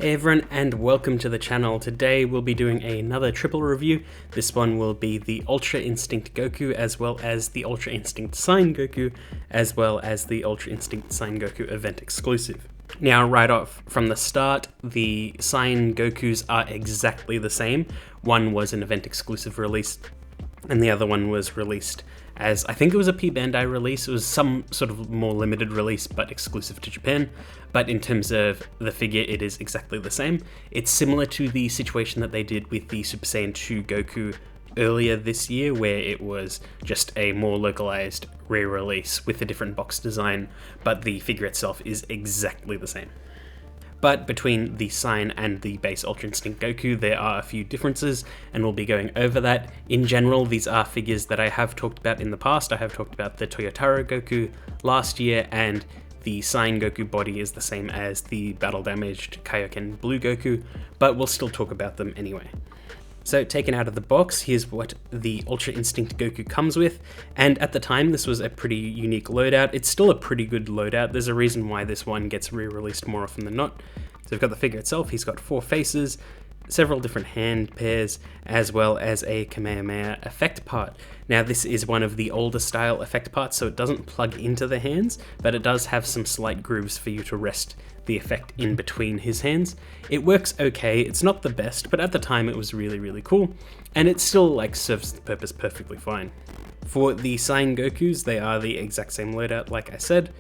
Hey everyone, and welcome to the channel. Today we'll be doing another triple review. This one will be the Ultra Instinct Goku, as well as the Ultra Instinct Sign Goku, as well as the Ultra Instinct Sign Goku event exclusive. Now, right off from the start, the Sign Gokus are exactly the same. One was an event exclusive release, and the other one was released as, I think it was a P Bandai release. It was some sort of more limited release, but exclusive to Japan. But in terms of the figure, it is exactly the same. It's similar to the situation that they did with the Super Saiyan 2 Goku earlier this year, where it was just a more localized re-release with a different box design, but the figure itself is exactly the same. But between the Sign and the base Ultra Instinct Goku, there are a few differences, and we'll be going over that. In general, these are figures that I have talked about in the past. I have talked about the Toyotaro Goku last year, and the Sign Goku body is the same as the battle-damaged Kaioken Blue Goku, but we'll still talk about them anyway. So, taken out of the box, here's what the Ultra Instinct Goku comes with, and at the time this was a pretty unique loadout. It's still a pretty good loadout. There's a reason why this one gets re-released more often than not. So we've got the figure itself, he's got 4 faces, several different hand pairs, as well as a Kamehameha effect part. Now this is one of the older style effect parts, so it doesn't plug into the hands, but it does have some slight grooves for you to rest the effect in between his hands. It works okay, it's not the best, but at the time it was really cool, and it still serves the purpose perfectly fine. For the Sign Gokus, they are the exact same loadout like I said.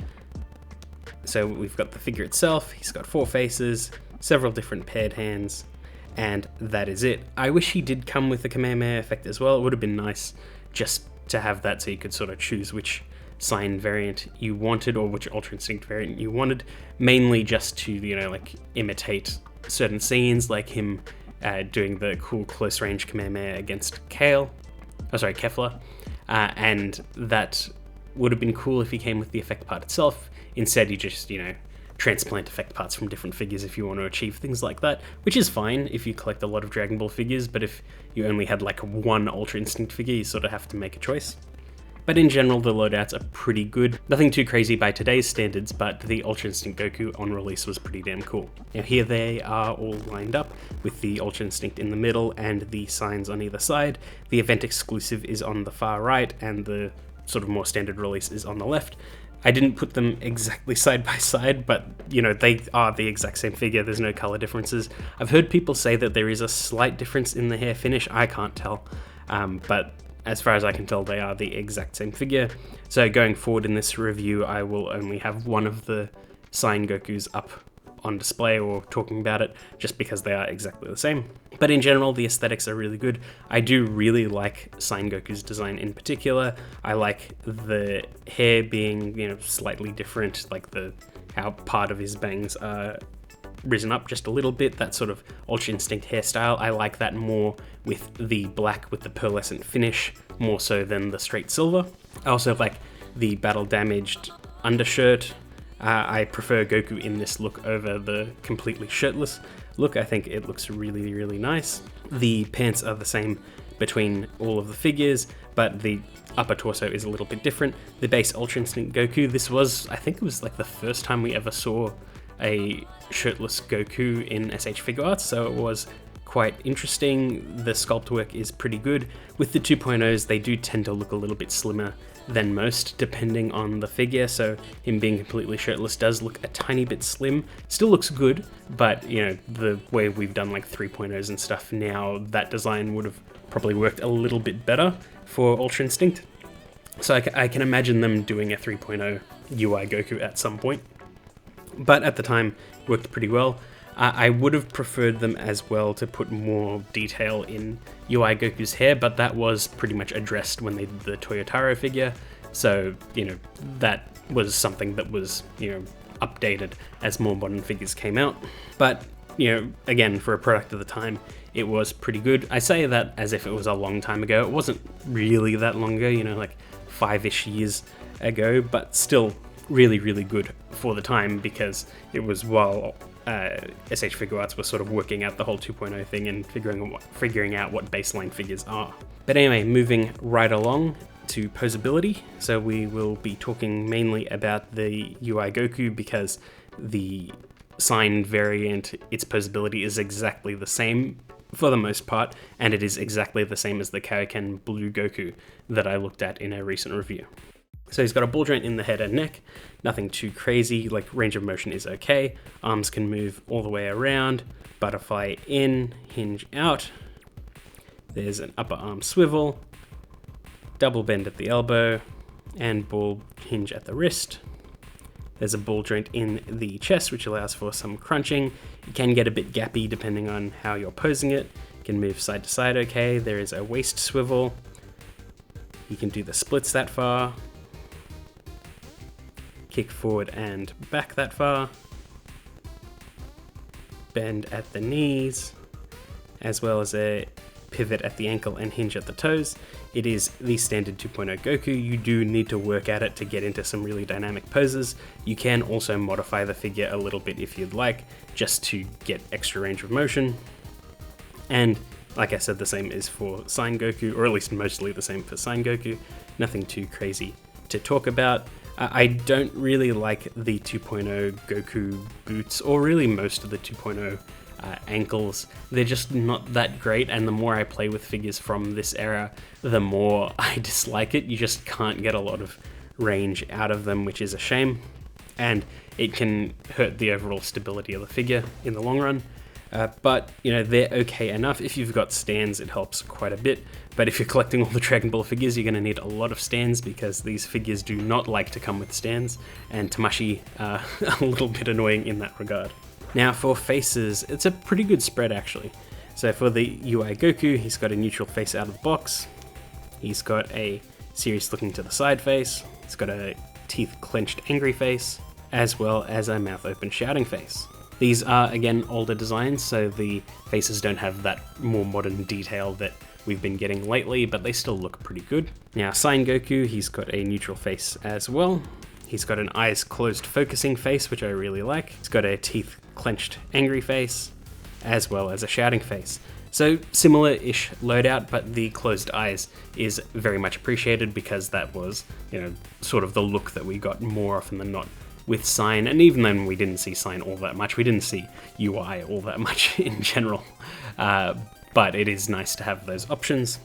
So we've got the figure itself, he's got 4 faces, several different paired hands, and that is it. I wish he did come with the Kamehameha effect as well. It would have been nice just to have that so you could sort of choose which Sign variant you wanted or which Ultra Instinct variant you wanted, mainly just to, imitate certain scenes, like him doing the cool close range Kamehameha against Kefla, and that would have been cool if he came with the effect part itself. Instead, you just, transplant effect parts from different figures if you want to achieve things like that, which is fine if you collect a lot of Dragon Ball figures, but if you only had one Ultra Instinct figure, you sort of have to make a choice. But in general, the loadouts are pretty good. Nothing too crazy by today's standards, but the Ultra Instinct Goku on release was pretty damn cool. Now here they are all lined up, with the Ultra Instinct in the middle and the Signs on either side. The event exclusive is on the far right, and the sort of more standard release is on the left. I didn't put them exactly side by side, but they are the exact same figure. There's no color differences. I've heard people say that there is a slight difference in the hair finish. I can't tell, but as far as I can tell, they are the exact same figure. So going forward in this review, I will only have one of the Sign Gokus up on display or talking about it, just because they are exactly the same. But in general, the aesthetics are really good. I do really like Sign Goku's design in particular. I like the hair being, slightly different, like how part of his bangs are risen up just a little bit, that sort of Ultra Instinct hairstyle. I like that more with the black with the pearlescent finish, more so than the straight silver. I also like the battle damaged undershirt. I prefer Goku in this look over the completely shirtless look. I think it looks really nice. The pants are the same between all of the figures, but the upper torso is a little bit different. The base Ultra Instinct Goku, I think it was the first time we ever saw a shirtless Goku in S.H.Figuarts, so it was quite interesting. The sculpt work is pretty good. With the 2.0s, they do tend to look a little bit slimmer than most, depending on the figure, so him being completely shirtless does look a tiny bit slim. Still looks good, but the way we've done 3.0s and stuff now, that design would have probably worked a little bit better for Ultra Instinct. So I can imagine them doing a 3.0 UI Goku at some point. But at the time, it worked pretty well. I would have preferred them as well to put more detail in UI Goku's hair, but that was pretty much addressed when they did the Toyotaro figure, so, that was something that was, updated as more modern figures came out. But, again, for a product of the time, it was pretty good. I say that as if it was a long time ago. It wasn't really that long ago, 5-ish years ago, but still really good for the time, because it was while S.H.Figuarts was sort of working out the whole 2.0 thing and figuring out what baseline figures are. But anyway, moving right along to posability. So we will be talking mainly about the UI Goku, because the sign variant, its posability is exactly the same for the most part, and it is exactly the same as the Kaioken Blue Goku that I looked at in a recent review. So he's got a ball joint in the head and neck, nothing too crazy, like range of motion is okay, arms can move all the way around, butterfly in, hinge out, there's an upper arm swivel, double bend at the elbow, and ball hinge at the wrist. There's a ball joint in the chest, which allows for some crunching. It can get a bit gappy depending on how you're posing it. You can move side to side okay. There is a waist swivel. You can do the splits that far. Kick forward and back that far. Bend at the knees, as well as a pivot at the ankle and hinge at the toes. It is the standard 2.0 Goku. You do need to work at it to get into some really dynamic poses. You can also modify the figure a little bit if you'd like, just to get extra range of motion. And like I said, the same is for Sign Goku, or at least mostly the same for Sign Goku. Nothing too crazy to talk about. I don't really like the 2.0 Goku boots, or really most of the 2.0 ankles. They're just not that great, and the more I play with figures from this era, the more I dislike it. You just can't get a lot of range out of them, which is a shame, and it can hurt the overall stability of the figure in the long run. But, you know, they're okay enough. If you've got stands, it helps quite a bit. But if you're collecting all the Dragon Ball figures, you're going to need a lot of stands, because these figures do not like to come with stands, and Tamashii are a little bit annoying in that regard. Now for faces, it's a pretty good spread actually. So for the UI Goku, he's got a neutral face out of the box. He's got a serious looking to the side face. He's got a teeth clenched angry face, as well as a mouth open shouting face. These are, again, older designs, so the faces don't have that more modern detail that we've been getting lately, but they still look pretty good. Now, Sign Goku, he's got a neutral face as well. He's got an eyes closed focusing face, which I really like. He's got a teeth clenched angry face, as well as a shouting face. So similar-ish loadout, but the closed eyes is very much appreciated, because that was, you know, sort of the look that we got more often than not with Sign. And even then we didn't see Sign all that much, we didn't see UI all that much in general. But it is nice to have those options.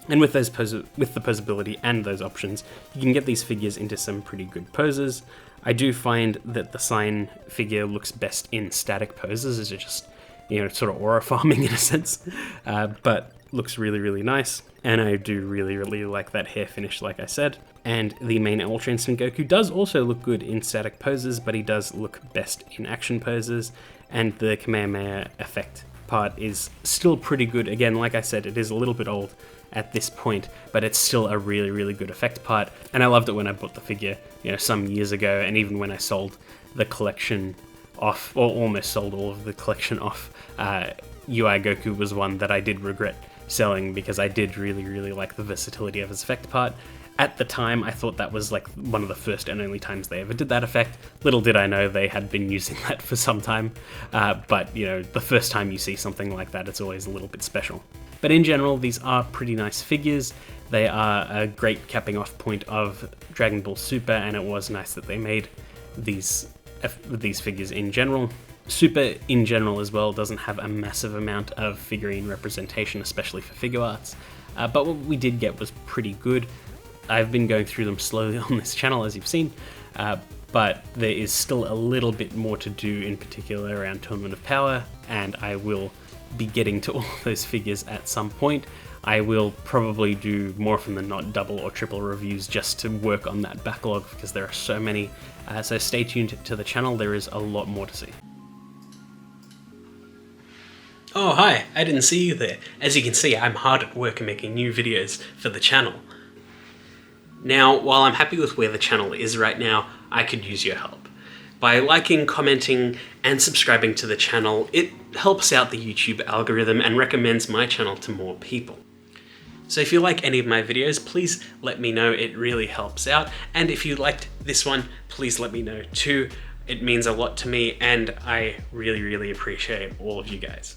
And with those with the posability and those options, you can get these figures into some pretty good poses. I do find that the Sign figure looks best in static poses, as it just, you know, sort of aura farming in a sense, but looks really, really nice. And I do really, really like that hair finish, like I said. And the main Ultra Instinct Goku does also look good in static poses, but he does look best in action poses. And the Kamehameha effect part is still pretty good. Again, like I said, it is a little bit old at this point, but it's still a really, really good effect part. And I loved it when I bought the figure, you know, some years ago, and even when I sold the collection off, or almost sold all of the collection off, UI Goku was one that I did regret selling, because I did really, really like the versatility of his effect part. At the time, I thought that was like one of the first and only times they ever did that effect. Little did I know they had been using that for some time, but you know, the first time you see something like that, it's always a little bit special. But in general, these are pretty nice figures. They are a great capping off point of Dragon Ball Super, and it was nice that they made these figures in general. Super, in general as well, doesn't have a massive amount of figurine representation, especially for Figuarts, but what we did get was pretty good. I've been going through them slowly on this channel, as you've seen, but there is still a little bit more to do, in particular around Tournament of Power, and I will be getting to all of those figures at some point. I will probably do more often than not double or triple reviews just to work on that backlog, because there are so many, so stay tuned to the channel, there is a lot more to see. Oh hi, I didn't see you there. As you can see, I'm hard at work making new videos for the channel. Now, while I'm happy with where the channel is right now, I could use your help. By liking, commenting, and subscribing to the channel, it helps out the YouTube algorithm and recommends my channel to more people. So if you like any of my videos, please let me know, it really helps out. And if you liked this one, please let me know too. It means a lot to me, and I really, really appreciate all of you guys.